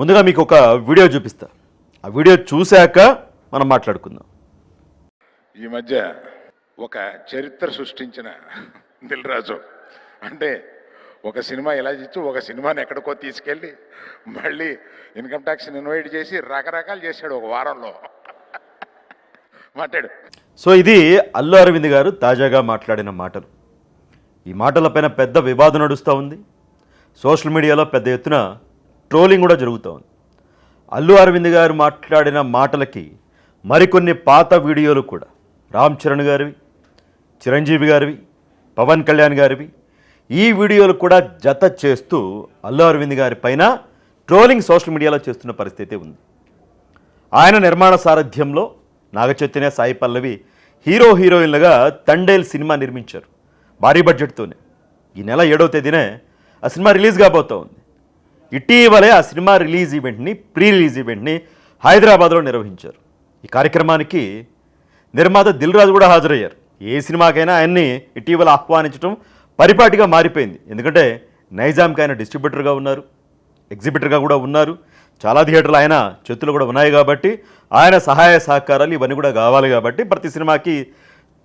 ముందుగా మీకు ఒక వీడియో చూపిస్తా. ఆ వీడియో చూశాక మనం మాట్లాడుకుందాం. ఈ మధ్య ఒక చరిత్ర సృష్టించిన దిల్ రాజు అంటే ఒక సినిమా ఇలా ఇచ్చి ఒక సినిమాని ఎక్కడికో తీసుకెళ్ళి మళ్ళీ ఇన్కమ్ ట్యాక్స్ని ఇన్వైట్ చేసి రకరకాలు చేశాడు ఒక వారంలో మాట్లాడు. సో ఇది అల్లు అరవింద్ గారు తాజాగా మాట్లాడిన మాటలు. ఈ మాటలపైన పెద్ద వివాదం నడుస్తూ ఉంది. సోషల్ మీడియాలో పెద్ద ఎత్తున ట్రోలింగ్ కూడా జరుగుతూ ఉంది. అల్లు అరవింద్ గారు మాట్లాడిన మాటలకి మరికొన్ని పాత వీడియోలు కూడా రామ్ చరణ్ గారివి, చిరంజీవి గారివి, పవన్ కళ్యాణ్ గారివి ఈ వీడియోలు కూడా జత చేస్తూ అల్లు అరవింద్ గారి పైన ట్రోలింగ్ సోషల్ మీడియాలో చేస్తున్న పరిస్థితి ఉంది. ఆయన నిర్మాణ సారథ్యంలో నాగచైతన్య, సాయి పల్లవి హీరోయిన్లుగా తండేల్ సినిమా నిర్మించారు భారీ బడ్జెట్తోనే. ఈ నెల 7వ తేదీనే ఆ సినిమా రిలీజ్ కాబోతూ ఉంది. ఇటీవలే ఆ సినిమా ప్రీ రిలీజ్ ఈవెంట్ని హైదరాబాద్లో నిర్వహించారు. ఈ కార్యక్రమానికి నిర్మాత దిల్ రాజు కూడా హాజరయ్యారు. ఏ సినిమాకైనా ఆయన్ని ఇటీవల ఆహ్వానించడం పరిపాటిగా మారిపోయింది. ఎందుకంటే నైజాంకి ఆయన డిస్ట్రిబ్యూటర్గా ఉన్నారు, ఎగ్జిబిటర్గా కూడా ఉన్నారు. చాలా థియేటర్లు ఆయన చేతులు కూడా ఉన్నాయి కాబట్టి ఆయన సహాయ సహకారాలు ఇవన్నీ కూడా కావాలి కాబట్టి ప్రతి సినిమాకి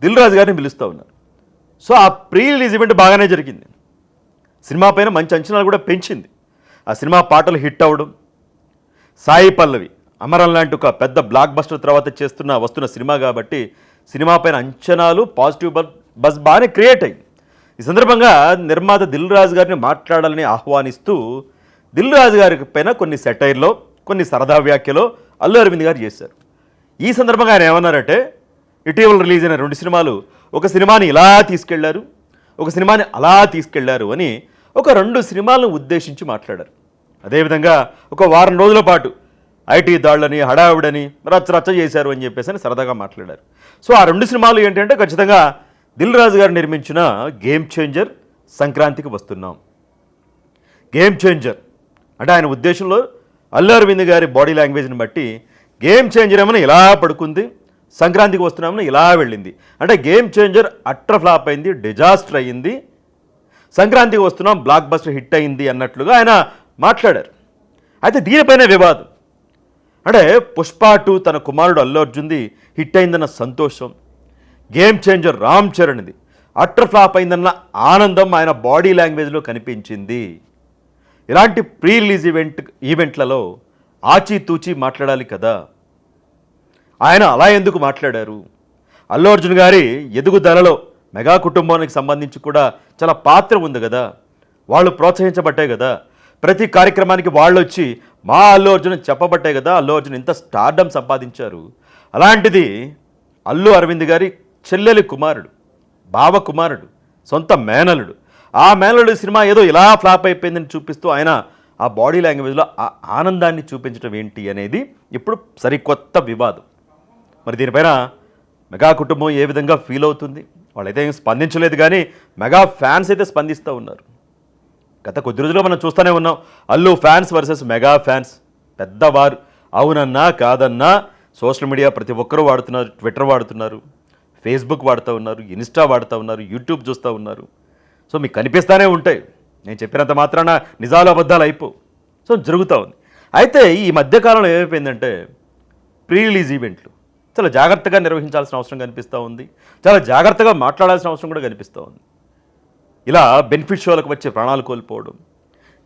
దిల్ రాజు గారిని పిలుస్తూ ఉన్నారు. సో ఆ ప్రీ రిలీజ్ ఈవెంట్ బాగానే జరిగింది. సినిమా పైన మంచి అంచనాలు కూడా పెంచింది. ఆ సినిమా పాటలు హిట్ అవ్వడం, సాయి పల్లవి అమరన్ లాంటి ఒక పెద్ద బ్లాక్ బస్టర్ తర్వాత వస్తున్న సినిమా కాబట్టి సినిమా పైన అంచనాలు పాజిటివ్ బజ్ బాగానే క్రియేట్ అయింది. ఈ సందర్భంగా నిర్మాత దిల్ రాజు గారిని మాట్లాడాలని ఆహ్వానిస్తూ దిల్ రాజు గారి పైన కొన్ని సెటైర్లో, కొన్ని సరదా వ్యాఖ్యలో అల్లు అరవింద్ గారు చేశారు. ఈ సందర్భంగా ఆయన ఏమన్నారంటే, ఇటీవల రిలీజ్ అయిన 2 సినిమాలు ఒక సినిమాని ఇలా తీసుకెళ్లారు, ఒక సినిమాని అలా తీసుకెళ్లారు అని ఒక 2 సినిమాలను ఉద్దేశించి మాట్లాడారు. అదేవిధంగా ఒక వారం రోజుల పాటు ఐటీ దాళ్ళని, హడావిడని రచ్చ చేశారు అని చెప్పేసి సరదాగా మాట్లాడారు. సో ఆ 2 సినిమాలు ఏంటంటే ఖచ్చితంగా దిల్ రాజు గారు నిర్మించిన గేమ్ చేంజర్, సంక్రాంతికి వస్తున్నాం. గేమ్ చేంజర్ అంటే ఆయన ఉద్దేశంలో అల్లు అరవింద్ గారి బాడీ లాంగ్వేజ్ని బట్టి గేమ్ చేంజర్ ఏమైనా ఇలా పడుకుంది, సంక్రాంతికి వస్తున్నామని ఇలా వెళ్ళింది. అంటే గేమ్ చేంజర్ అట్టర్ ఫ్లాప్ అయింది, డిజాస్టర్ అయ్యింది, సంక్రాంతికి వస్తున్నాం బ్లాక్ బస్టర్ హిట్ అయింది అన్నట్లుగా ఆయన మాట్లాడారు. అయితే దీనిపైన వివాదం. అంటే పుష్ప 2 తన కుమారుడు అల్లు అర్జున్ది హిట్ అయిందన్న సంతోషం, గేమ్ చేంజర్ రామ్ చరణ్ది అట్టర్ ఫ్లాప్ అయిందన్న ఆనందం ఆయన బాడీ లాంగ్వేజ్లో కనిపించింది. ఇలాంటి ప్రీ రిలీజ్ ఈవెంట్లలో ఆచితూచి మాట్లాడాలి కదా. ఆయన అలా ఎందుకు మాట్లాడారు? అల్లు అర్జున్ గారి ఎదుగుదలలో మెగా కుటుంబానికి సంబంధించి కూడా చాలా పాత్ర ఉంది కదా. వాళ్ళు ప్రోత్సహించబట్టే కదా ప్రతి కార్యక్రమానికి వాళ్ళు వచ్చి మా అల్లు అర్జున్ చెప్పబట్టే కదా అల్లు అర్జున్ ఇంత స్టార్డమ్ సంపాదించారు. అలాంటిది అల్లు అరవింద్ గారి చెల్లెలి కుమారుడు, బావ కుమారుడు, సొంత మేనలుడు. ఆ మేనలుడు సినిమా ఏదో ఇలా ఫ్లాప్ అయిపోయిందని చూపిస్తూ ఆయన ఆ బాడీ లాంగ్వేజ్లో ఆ ఆనందాన్ని చూపించడం ఏంటి అనేది ఇప్పుడు సరికొత్త వివాదం. మరి దీనిపైన మెగా కుటుంబం ఏ విధంగా ఫీల్ అవుతుంది? వాళ్ళైతే ఏం స్పందించలేదు, కానీ మెగా ఫ్యాన్స్ అయితే స్పందిస్తూ ఉన్నారు. గత కొద్ది రోజుల్లో మనం చూస్తూనే ఉన్నాం, Allu fans versus mega fans. పెద్దవారు అవునన్నా కాదన్నా సోషల్ మీడియా ప్రతి ఒక్కరూ వాడుతున్నారు. ట్విట్టర్ వాడుతున్నారు, ఫేస్బుక్ వాడుతూ ఉన్నారు, ఇన్స్టా వాడుతూ ఉన్నారు, యూట్యూబ్ చూస్తూ ఉన్నారు. సో మీకు కనిపిస్తూనే ఉంటాయి. నేను చెప్పినంత మాత్రాన నిజాలు అబద్ధాలు అయిపో. సో జరుగుతూ ఉంది. అయితే ఈ మధ్యకాలంలో ఏమైపోయిందంటే ప్రీ రిలీజ్ ఈవెంట్లు చాలా జాగ్రత్తగా నిర్వహించాల్సిన అవసరం కనిపిస్తూ ఉంది. చాలా జాగ్రత్తగా మాట్లాడాల్సిన అవసరం కూడా కనిపిస్తూ ఉంది. ఇలా బెనిఫిట్ షోలకు వచ్చి ప్రాణాలు కోల్పోవడం,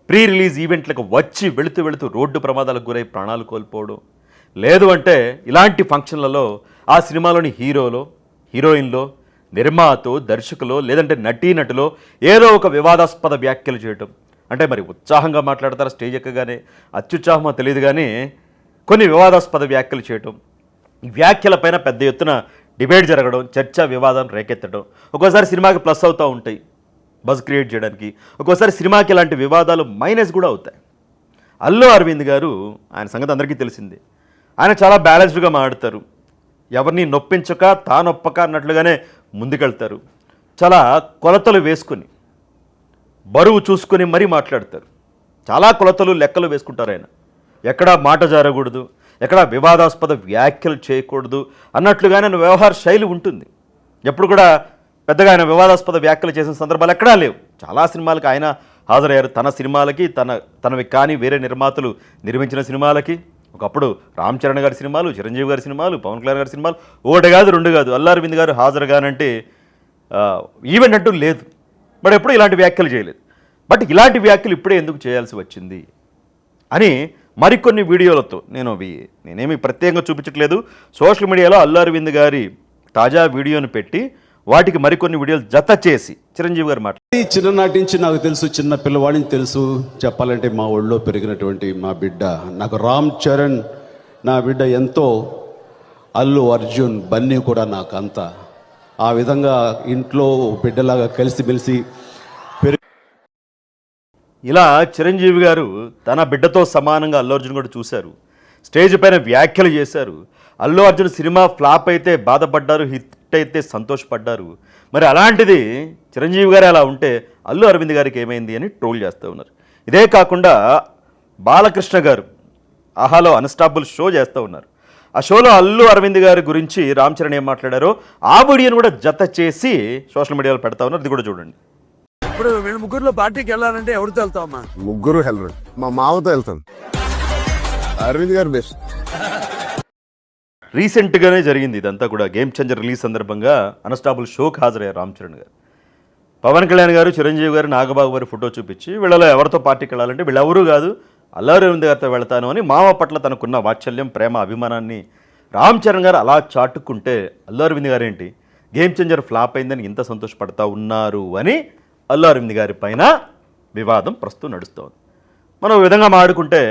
ప్రీ రిలీజ్ ఈవెంట్లకు వచ్చి వెళుతూ రోడ్డు ప్రమాదాలకు గురై ప్రాణాలు కోల్పోవడం, లేదు అంటే ఇలాంటి ఫంక్షన్లలో ఆ సినిమాలోని హీరోయిన్లో, నిర్మాతో, దర్శకులో, లేదంటే నటీనటులో ఏదో ఒక వివాదాస్పద వ్యాఖ్యలు చేయటం. అంటే మరి ఉత్సాహంగా మాట్లాడతారా స్టేజ్ ఎక్కగానే, అత్యుత్సాహమో తెలియదు కానీ కొన్ని వివాదాస్పద వ్యాఖ్యలు చేయటం, ఈ వ్యాఖ్యలపైన పెద్ద ఎత్తున డిబేట్ జరగడం, చర్చ వివాదం రేకెత్తడం ఒక్కోసారి సినిమాకి ప్లస్ అవుతూ ఉంటాయి బజ్ క్రియేట్ చేయడానికి, ఒక్కోసారి సినిమాకి ఇలాంటి వివాదాలు మైనస్ కూడా అవుతాయి. అల్లు అరవింద్ గారు ఆయన సంగతి అందరికీ తెలిసిందే. ఆయన చాలా బ్యాలెన్స్డ్గా మాట్లాడతారు, ఎవరిని నొప్పించక తానొప్పక అన్నట్లుగానే ముందుకెళ్తారు. చాలా కొలతలు వేసుకొని, బరువు చూసుకొని మరీ మాట్లాడతారు. చాలా కొలతలు లెక్కలు వేసుకుంటారు ఆయన. ఎక్కడా మాట జారకూడదు, ఎక్కడా వివాదాస్పద వ్యాఖ్యలు చేయకూడదు అన్నట్లుగానే ఆయన వ్యవహార శైలి ఉంటుంది. ఎప్పుడు కూడా పెద్దగా ఆయన వివాదాస్పద వ్యాఖ్యలు చేసిన సందర్భాలు ఎక్కడా లేవు. చాలా సినిమాలకు ఆయన హాజరయ్యారు. తన సినిమాలకి తనవి కానీ వేరే నిర్మాతలు నిర్మించిన సినిమాలకి. ఒకప్పుడు రామ్ చరణ్ గారి సినిమాలు, చిరంజీవి గారి సినిమాలు, పవన్ కళ్యాణ్ గారి సినిమాలు, ఒకటి కాదు రెండు కాదు, అల్లు అరవింద్ గారు హాజరుగానంటే ఈవెంట్ అంటూ లేదు. బట్ ఎప్పుడు ఇలాంటి వ్యాఖ్యలు చేయలేదు. బట్ ఇలాంటి వ్యాఖ్యలు ఇప్పుడే ఎందుకు చేయాల్సి వచ్చింది అని మరికొన్ని వీడియోలతో నేనేమి ప్రత్యేకంగా చూపించట్లేదు. సోషల్ మీడియాలో అల్లు అరవింద్ గారి తాజా వీడియోను పెట్టి వాటికి మరికొన్ని వీడియోలు జత చేసి చిరంజీవి గారు మాట్లాడారు. చిన్ననాటి నుంచి నాకు తెలుసు, చిన్న పిల్లవాడిని తెలుసు. చెప్పాలంటే మా ఒళ్ళో పెరిగినటువంటి మా బిడ్డ, నాకు రామ్ చరణ్ నా బిడ్డ ఎంతో, అల్లు అర్జున్ బన్నీ కూడా నాకు అంత. ఆ విధంగా ఇంట్లో బిడ్డలాగా కలిసిమెలిసి ఇలా చిరంజీవి గారు తన బిడ్డతో సమానంగా అల్లు అర్జున్ కూడా చూశారు. స్టేజ్ పైన వ్యాఖ్యలు చేశారు. అల్లు అర్జున్ సినిమా ఫ్లాప్ అయితే బాధపడ్డారు, హిట్ అయితే సంతోషపడ్డారు. మరి అలాంటిది చిరంజీవి గారు అలా ఉంటే అల్లు అరవింద్ గారికి ఏమైంది అని ట్రోల్ చేస్తూ ఉన్నారు. ఇదే కాకుండా బాలకృష్ణ గారు ఆహాలో అన్స్టాపుల్ షో చేస్తూ ఉన్నారు. ఆ షోలో అల్లు అరవింద్ గారి గురించి రామ్ చరణ్ ఏం మాట్లాడారో ఆ వీడియోను కూడా జత చేసి సోషల్ మీడియాలో పెడతా ఉన్నారు. అది కూడా చూడండి. ఇప్పుడు వీళ్ళు ముగ్గురులో పార్టీకి వెళ్ళాలంటే ఎవరితో వెళ్తావమ్మా? ముగ్గురు హెల్ప్ మా మామతో వెళ్తాను. అరవింద్ గారు బెస్ట్. రీసెంట్గానే జరిగింది ఇదంతా కూడా. గేమ్ చేంజర్ రిలీజ్ సందర్భంగా అన్స్టాపుల్ షోకి హాజరయ్యారు రామ్ చరణ్ గారు. పవన్ కళ్యాణ్ గారు, చిరంజీవి గారు, నాగబాబు గారు ఫోటో చూపించి వీళ్ళలో ఎవరితో పార్టీకి వెళ్ళాలంటే వీళ్ళెవరూ కాదు అల్లు అరవింద్ గారితో వెళ్తాను అని మామ పట్ల తనకున్న వాత్సల్యం, ప్రేమ, అభిమానాన్ని రామ్ చరణ్ గారు అలా చాటుకుంటే అల్లు అరవింద్ గారు ఏంటి గేమ్ చేంజర్ ఫ్లాప్ అయిందని ఇంత సంతోషపడతా ఉన్నారు అని అల్లు అరవింద్ గారి పైన వివాదం ప్రస్తుతం నడుస్తోంది. మనం ఈ విధంగా మాట్లాడుకుంటే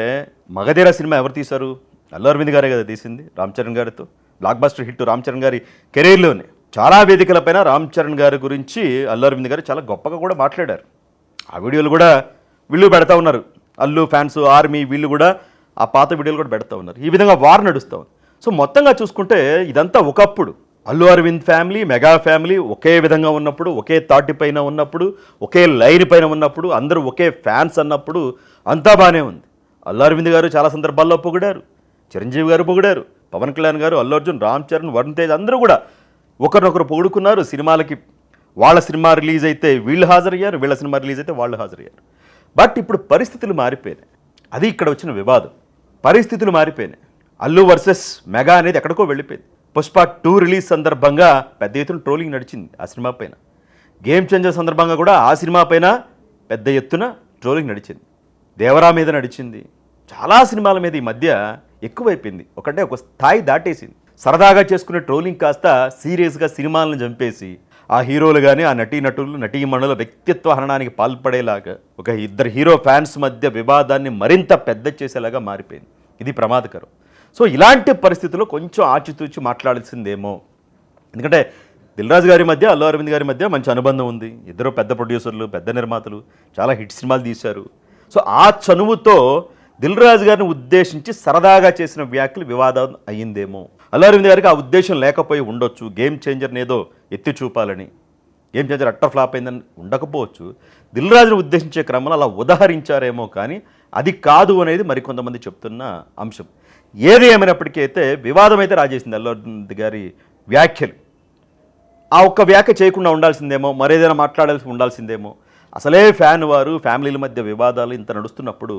మగధీర సినిమా ఎవరు తీశారు? అల్లు అరవింద్ గారే కదా తీసింది రామ్ చరణ్ గారితో. Block buster hit Ram Charan గారి కెరీర్లోనే. చాలా వేదికలపైన రామ్ చరణ్ గారి గురించి అల్లు అరవింద్ గారు చాలా గొప్పగా కూడా మాట్లాడారు. ఆ వీడియోలు కూడా వీళ్ళు పెడతా ఉన్నారు. అల్లు ఫ్యాన్స్, ఆర్మీ వీళ్ళు కూడా ఆ పాత వీడియోలు కూడా పెడతా ఉన్నారు. ఈ విధంగా వార్ నడుస్తూ ఉంది. సో మొత్తంగా చూసుకుంటే ఇదంతా ఒకప్పుడు Allu Aravind family, mega family ఒకే విధంగా ఉన్నప్పుడు, ఒకే తాటి పైన ఉన్నప్పుడు, ఒకే లైన్ పైన ఉన్నప్పుడు, అందరూ ఒకే ఫ్యాన్స్ అన్నప్పుడు అంతా బాగానే ఉంది. అల్లు అరవింద్ గారు చాలా సందర్భాల్లో పొగిడారు, చిరంజీవి గారు పొగిడారు, పవన్ కళ్యాణ్ గారు, అల్లు అర్జున్, రామ్ చరణ్, వరుణ్ తేజ్ అందరూ కూడా ఒకరినొకరు పొగుడుకున్నారు. సినిమాలకి వాళ్ళ సినిమా రిలీజ్ అయితే వీళ్ళు హాజరయ్యారు, వీళ్ళ సినిమా రిలీజ్ అయితే వాళ్ళు హాజరయ్యారు. బట్ ఇప్పుడు పరిస్థితులు మారిపోయినాయి. అది ఇక్కడ వచ్చిన వివాదం. పరిస్థితులు మారిపోయినాయి. అల్లు వర్సెస్ మెగా అనేది ఎక్కడికో వెళ్ళిపోయింది. పుష్ప 2 రిలీజ్ సందర్భంగా పెద్ద ఎత్తున ట్రోలింగ్ నడిచింది ఆ సినిమా పైన. గేమ్ చేంజర్ సందర్భంగా కూడా ఆ సినిమా పైన పెద్ద ఎత్తున ట్రోలింగ్ నడిచింది. దేవరా మీద నడిచింది. చాలా సినిమాల మీద ఈ మధ్య ఎక్కువైపోయింది. ఒక స్థాయి దాటేసింది. సరదాగా చేసుకునే ట్రోలింగ్ కాస్త సీరియస్గా సినిమాలను చంపేసి ఆ హీరోలు కానీ, ఆ నటీనటులు, నటీమణుల వ్యక్తిత్వ హననానికి పాల్పడేలాగా ఒక ఇద్దరు హీరో ఫ్యాన్స్ మధ్య వివాదాన్ని మరింత పెద్ద చేసేలాగా మారిపోయింది. ఇది ప్రమాదకరం. సో ఇలాంటి పరిస్థితుల్లో కొంచెం ఆచితూచి మాట్లాడాల్సిందేమో. ఎందుకంటే దిల్రాజు గారి మధ్య, అల్లు అరవింద్ గారి మధ్య మంచి అనుబంధం ఉంది. ఇద్దరు పెద్ద ప్రొడ్యూసర్లు, పెద్ద నిర్మాతలు, చాలా హిట్ సినిమాలు తీశారు. సో ఆ చనువుతో దిల్రాజు గారిని ఉద్దేశించి సరదాగా చేసిన వ్యాఖ్యలు వివాదం అయ్యిందేమో. అల్లు అరవింద్ గారికి ఆ ఉద్దేశం లేకపోయి ఉండొచ్చు. గేమ్ చేంజర్ని ఏదో ఎత్తి చూపాలని, గేమ్ చేంజర్ అట్టర్ ఫ్లాప్ అయిందని ఉండకపోవచ్చు. దిల్రాజును ఉద్దేశించే క్రమంలో అలా ఉదహరించారేమో, కానీ అది కాదు అనేది మరికొంతమంది చెప్తున్న అంశం. ఏది ఏమైనప్పటికీ అయితే వివాదం అయితే రాజేసింది అల్లు అరవింద్ గారి వ్యాఖ్యలు. ఆ ఒక్క వ్యాఖ్య చేయకుండా ఉండాల్సిందేమో, మరేదైనా మాట్లాడాల్సి ఉండాల్సిందేమో. అసలే ఫ్యాన్ వారు, ఫ్యామిలీల మధ్య వివాదాలు ఇంత నడుస్తున్నప్పుడు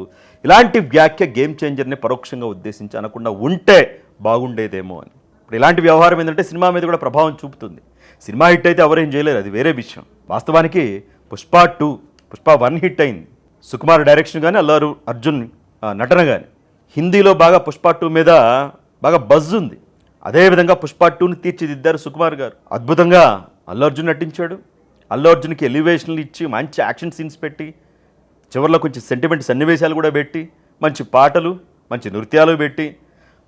ఇలాంటి వ్యాఖ్య గేమ్ చేంజర్ని పరోక్షంగా ఉద్దేశించి అనకుండా ఉంటే బాగుండేదేమో అని. ఇప్పుడు ఇలాంటి వ్యవహారం ఏంటంటే సినిమా మీద కూడా ప్రభావం చూపుతుంది. సినిమా హిట్ అయితే ఎవరేం చేయలేరు, అది వేరే విషయం. వాస్తవానికి పుష్ప 2, పుష్ప 1 హిట్ అయింది. సుకుమార్ డైరెక్షన్ కానీ, అల్లు అర్జున్ నటన కానీ. హిందీలో బాగా పుష్ప 2 మీద బాగా బజ్ ఉంది. అదేవిధంగా పుష్ప 2ని తీర్చిదిద్దారు సుకుమార్ గారు. అద్భుతంగా అల్లు అర్జున్ నటించాడు. అల్లు అర్జున్కి ఎలివేషన్లు ఇచ్చి మంచి యాక్షన్ సీన్స్ పెట్టి, చివరిలో కొంచెం సెంటిమెంట్ సన్నివేశాలు కూడా పెట్టి, మంచి పాటలు, మంచి నృత్యాలు పెట్టి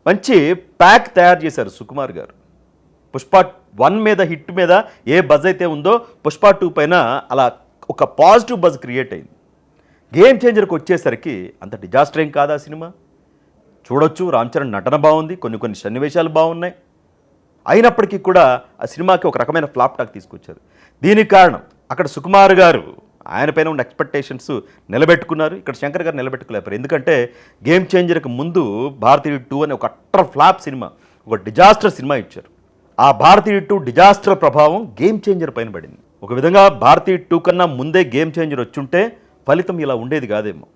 మంచి ప్యాక్ తయారు చేశారు సుకుమార్ గారు. పుష్ప 1 మీద హిట్ మీద ఏ బజ్ అయితే ఉందో పుష్ప 2 పైన అలా ఒక పాజిటివ్ బజ్ క్రియేట్ అయింది. గేమ్ చేంజర్కి వచ్చేసరికి అంత డిజాస్టర్ ఏం కాదా సినిమా. చూడొచ్చు, రామ్ చరణ్ నటన బాగుంది, కొన్ని సన్నివేశాలు బాగున్నాయి. అయినప్పటికీ కూడా ఆ సినిమాకి ఒక రకమైన ఫ్లాప్ టాక్ తీసుకొచ్చారు. దీనికి కారణం అక్కడ సుకుమార్ గారు ఆయన పైన ఉన్న ఎక్స్పెక్టేషన్స్ నిలబెట్టుకున్నారు. ఇక్కడ శంకర్ గారు నిలబెట్టుకోలేపారు. ఎందుకంటే గేమ్ చేంజర్కి ముందు భారతీయ 2 అని ఒక అట్టర్ ఫ్లాప్ సినిమా, ఒక డిజాస్టర్ సినిమా ఇచ్చారు. ఆ భారతీయ 2 డిజాస్టర్ ప్రభావం గేమ్ చేంజర్ పైన పడింది. ఒక విధంగా భారతీయ 2 కన్నా ముందే గేమ్ చేంజర్ వచ్చుంటే ఫలితం ఇలా ఉండేది కాదేమో.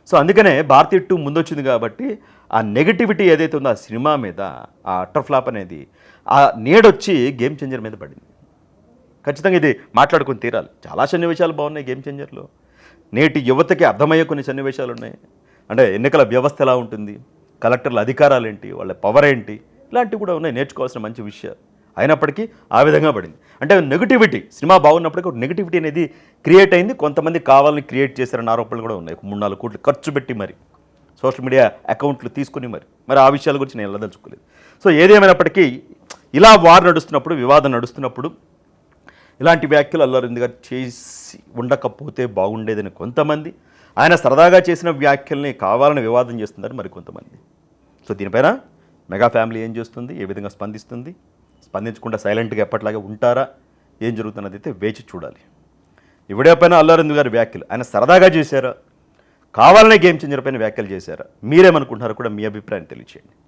సో అందుకనే భారతీయ 2 ముందొచ్చింది కాబట్టి ఆ నెగటివిటీ ఏదైతే ఉందో ఆ సినిమా మీద, ఆ అట్టర్ ఫ్లాప్ అనేది ఆ నీడొచ్చి గేమ్ చేంజర్ మీద పడింది. ఖచ్చితంగా ఇది మాట్లాడుకొని తీరాలి. చాలా సన్నివేశాలు బాగున్నాయి గేమ్ చేంజర్లో. నేటి యువతకి అర్థమయ్యే కొన్ని సన్నివేశాలు ఉన్నాయి. అంటే ఎన్నికల వ్యవస్థ ఎలా ఉంటుంది, కలెక్టర్ల అధికారాలు ఏంటి, వాళ్ళ పవర్ ఏంటి, ఇలాంటివి కూడా ఉన్నాయి, నేర్చుకోవాల్సిన మంచి విషయాలు. అయినప్పటికీ ఆ విధంగా పడింది. అంటే నెగటివిటీ, సినిమా బాగున్నప్పటికీ ఒక నెగటివిటీ అనేది క్రియేట్ అయింది. కొంతమంది కావాలని క్రియేట్ చేశారన్న ఆరోపణలు కూడా ఉన్నాయి. 3-4 కోట్లు ఖర్చు పెట్టి మరి సోషల్ మీడియా అకౌంట్లు తీసుకుని మరి ఆ విషయాల గురించి నేను వెళ్ళదలుచుకోలేదు. సో ఏదేమైనప్పటికీ ఇలా వార్ నడుస్తున్నప్పుడు, వివాదం నడుస్తున్నప్పుడు ఇలాంటి వ్యాఖ్యలు అల్లు అరవింద్ గారు చేసి ఉండకపోతే బాగుండేదని కొంతమంది, ఆయన సరదాగా చేసిన వ్యాఖ్యల్ని కావాలని వివాదం చేస్తుందని మరి కొంతమంది. సో దీనిపైన మెగా ఫ్యామిలీ ఏం చేస్తుంది, ఏ విధంగా స్పందిస్తుంది, స్పందించకుండా సైలెంట్గా ఎప్పట్లాగే ఉంటారా, ఏం జరుగుతున్నది అయితే వేచి చూడాలి. ఈ వీడియో పైన అల్లు అరవింద్ గారి వ్యాఖ్యలు ఆయన సరదాగా చేశారా, కావాలనే గేమ్ చేంజర్ పైన వ్యాఖ్యలు చేశారా, మీరేమనుకుంటున్నారో కూడా మీ అభిప్రాయం తెలియచేయండి.